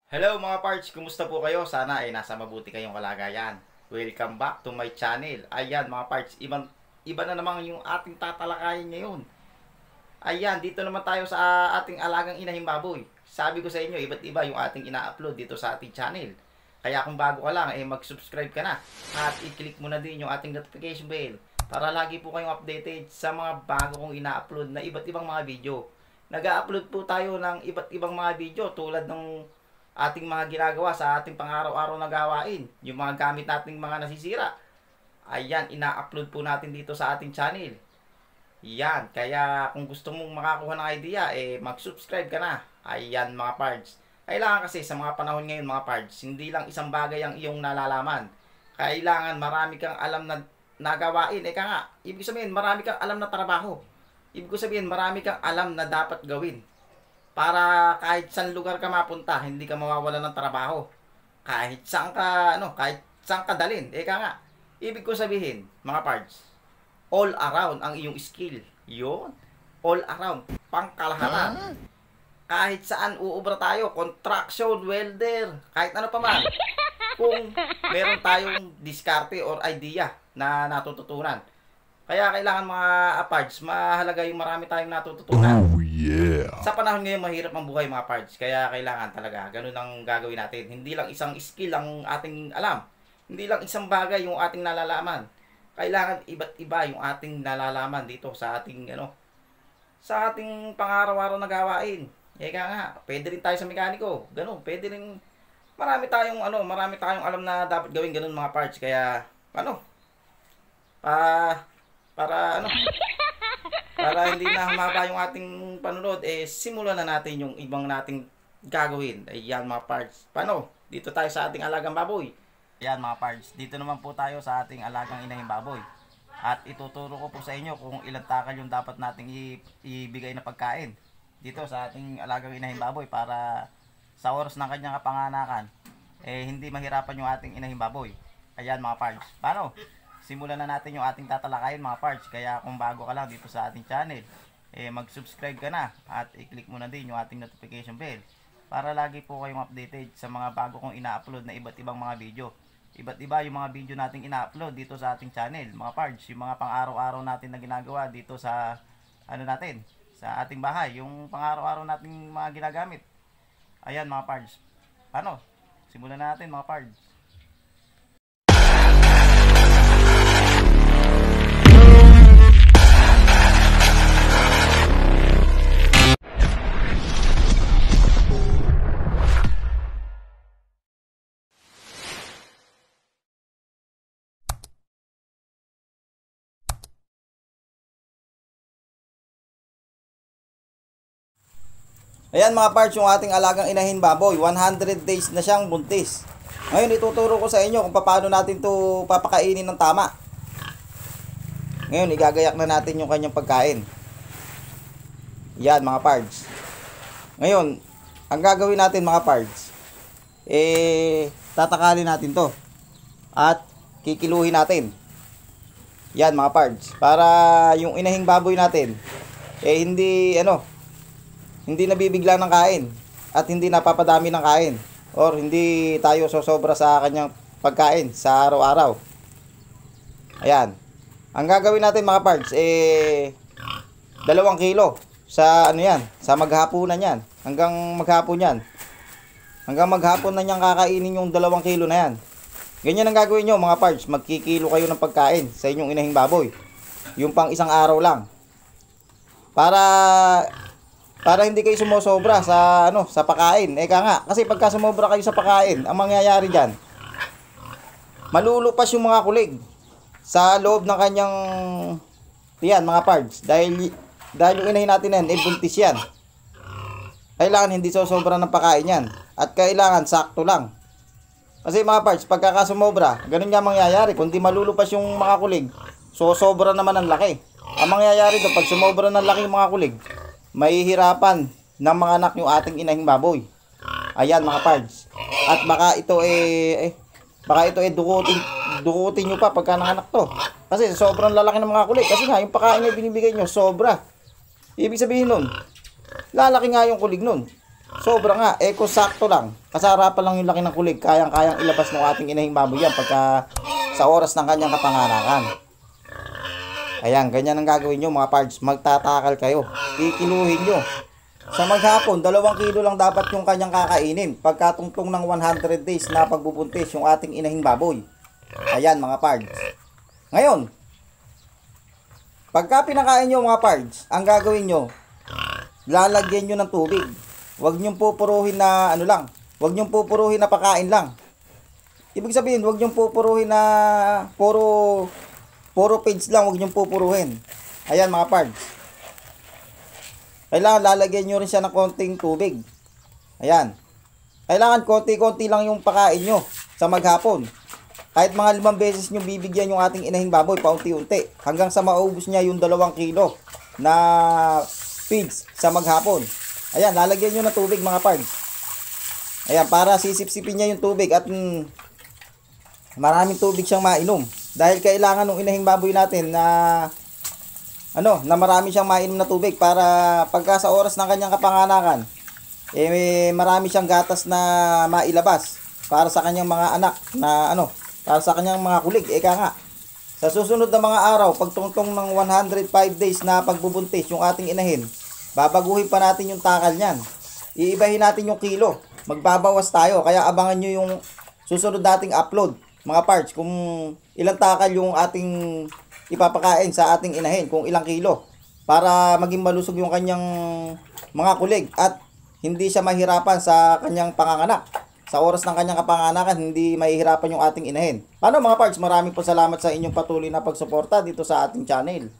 Hello mga parts, kumusta po kayo? Sana ay nasa mabuti kayong kalagayan. Welcome back to my channel. Ayan mga parts, iba na naman yung ating tatalakayin ngayon. Ayan, dito naman tayo sa ating alagang inahing baboy. Sabi ko sa inyo, iba't iba yung ating ina-upload dito sa ating channel. Kaya kung bago ka lang, mag-subscribe ka na. At i-click mo na din yung ating notification bell para lagi po kayong updated sa mga bago kong ina-upload na iba't ibang mga video. Nag-upload po tayo ng iba't ibang mga video tulad ng ating mga ginagawa sa ating pang-araw-araw na gawain. Yung mga gamit nating mga nasisira. Ayan, ina-upload po natin dito sa ating channel. Yan, kaya kung gusto mong makakuha ng idea, mag-subscribe ka na. Ayan mga pards. Kailangan kasi sa mga panahon ngayon mga pards, hindi lang isang bagay ang iyong nalalaman. Kailangan marami kang alam na nagawain. Eka nga, ibig sabihin marami kang alam na trabaho. Ibig sabihin marami kang alam na dapat gawin. Para kahit saan lugar ka mapunta, hindi ka mawawalan ng trabaho. Kahit saan ka, kahit saan ka dalhin. Eka nga, ibig ko sabihin, mga pards, all around ang iyong skill. Yun. All around. Pangkalahatan. Kahit saan uubra tayo. Construction, welder, kahit ano pa man. Kung meron tayong diskarte or idea na natututunan. Kaya kailangan mga pards, mahalaga yung marami tayong natututunan. Oh yeah. Sa panahon ngayon, mahirap ang buhay mga pards. Kaya kailangan talaga, ganun ang gagawin natin. Hindi lang isang skill ang ating alam. Hindi lang isang bagay yung ating nalalaman. Kailangan iba't iba yung ating nalalaman dito sa ating sa ating pang-araw-araw na gawain. Eka nga, pwede rin tayo sa mekaniko. Ganun, pwede rin marami tayong alam na dapat gawin ganun mga parts. Kaya para hindi na humaba yung ating panunod, simulan na natin yung ibang nating gagawin. Ayan mga parts. Dito tayo sa ating alagang baboy. Ayan mga parts, dito naman po tayo sa ating alagang inahing baboy. At ituturo ko po sa inyo kung ilang takal yung dapat nating ibigay na pagkain dito sa ating alagang inahing baboy para sa oras ng kanyang kapanganakan, hindi mahirapan yung ating inahing baboy. Ayan mga parts. Simulan na natin yung ating tatalakayin mga parts. Kaya kung bago ka lang dito sa ating channel, mag-subscribe ka na at i-click mo na din yung ating notification bell para lagi po kayong updated sa mga bago kong ina-upload na iba't ibang mga video. Iba't iba yung mga video nating ina-upload dito sa ating channel mga parts. Yung mga pang-araw-araw natin na ginagawa dito sa natin, sa ating bahay, yung pang-araw-araw nating mga ginagamit. Ayan mga parts. Simulan na natin mga parts. Ayan mga parts, yung ating alagang inahin baboy, 100 days na siyang buntis. Ngayon ituturo ko sa inyo kung paano natin to papakainin ng tama. Ngayon igagayak na natin yung kanyang pagkain. Yan mga parts. Ngayon, ang gagawin natin mga parts, tatakalin natin to at kikiluhin natin. Yan mga parts, para yung inahing baboy natin hindi nabibigla ng kain at hindi napapadami ng kain or hindi tayo sosobra sa kanyang pagkain sa araw-araw. Ayan. Ang gagawin natin mga parts, 2 kilo sa sa maghapunan yan. Hanggang maghapon yan. Hanggang maghapon na niyang kakainin yung 2 kilo na yan. Ganyan ang gagawin nyo mga parts. Magkikilo kayo ng pagkain sa inyong inahing baboy. Yung pang isang araw lang. Para hindi kayo sumosobra sa sa pagkain. Eka nga, kasi pagka sumobra kayo sa pagkain, ang mangyayari diyan, malulupas yung mga kulig sa loob ng kanyang mga parts. Dahil yung inahin natin yan, buntis yan. Kailangan hindi sosobra ng pagkain yan. At kailangan sakto lang. Kasi mga parts, pagka sumobra, ganun nga mangyayari. Kung di malulupas yung mga kulig, sobra naman ang laki. Ang mangyayari doon, pag sumobra ng laki yung mga kulig, mahihirapan ng mga anak yung ating inahing baboy. Ayan mga pards. At baka ito dukutin nyo pa pagka nanganak to. Kasi sobrang lalaki ng mga kulig. Kasi nga yung pagkain na binibigay nyo sobra. Ibig sabihin nun, lalaki nga yung kulig nun. Sobra nga, kung sakto lang. Kasarapan lang yung laki ng kulig. Kayang-kayang ilabas ng ating inahing baboy yan pagka sa oras ng kanyang kapanganakan. Ayan, ganyan ang gagawin nyo mga pards. Magtatakal kayo. Ikiluhin nyo. Sa maghapon, 2 kilo lang dapat yung kanyang kakainin. Pagkatungtong ng 100 days na pagbubuntis yung ating inahing baboy. Ayan mga pards. Ngayon, pagka pinakain nyo mga pards, ang gagawin nyo, lalagyan nyo ng tubig. Huwag nyong pupuruhin na ano lang. Huwag nyong pupuruhin na pakain lang. Ibig sabihin, huwag nyong pupuruhin na puro feeds lang. Huwag nyong pupuruhin. Ayan mga pards. Kailangan lalagyan nyo rin siya ng konting tubig. Ayan. Kailangan konti-konti lang yung pakain nyo sa maghapon. Kahit mga 5 beses nyo bibigyan yung ating inahing baboy paunti-unti. Hanggang sa maubos niya yung 2 kilo na feeds sa maghapon. Ayan, lalagyan nyo ng tubig mga pards. Ayan, para sisip-sipin niya yung tubig at maraming tubig siyang mainom. Dahil kailangan ng inahing baboy natin na na marami siyang mainom na tubig para pagka sa oras ng kanyang kapanganakan, marami siyang gatas na mailabas para sa kanyang mga anak na para sa kanyang mga kulig. Eka nga, sa susunod na mga araw, pagtungtong ng 105 days na pagbubuntis yung ating inahin, babaguhin pa natin yung takal niyan. Iibahin natin yung kilo. Magbabawas tayo. Kaya abangan nyo yung susunod nating upload, mga parts, kung ilang takal yung ating ipapakain sa ating inahin, kung ilang kilo. Para maging malusog yung kanyang mga kulig at hindi siya mahirapan sa kanyang panganganak. Sa oras ng kanyang kapanganakan, hindi mahihirapan yung ating inahin. Paano mga parts? Maraming po salamat sa inyong patuloy na pagsuporta dito sa ating channel.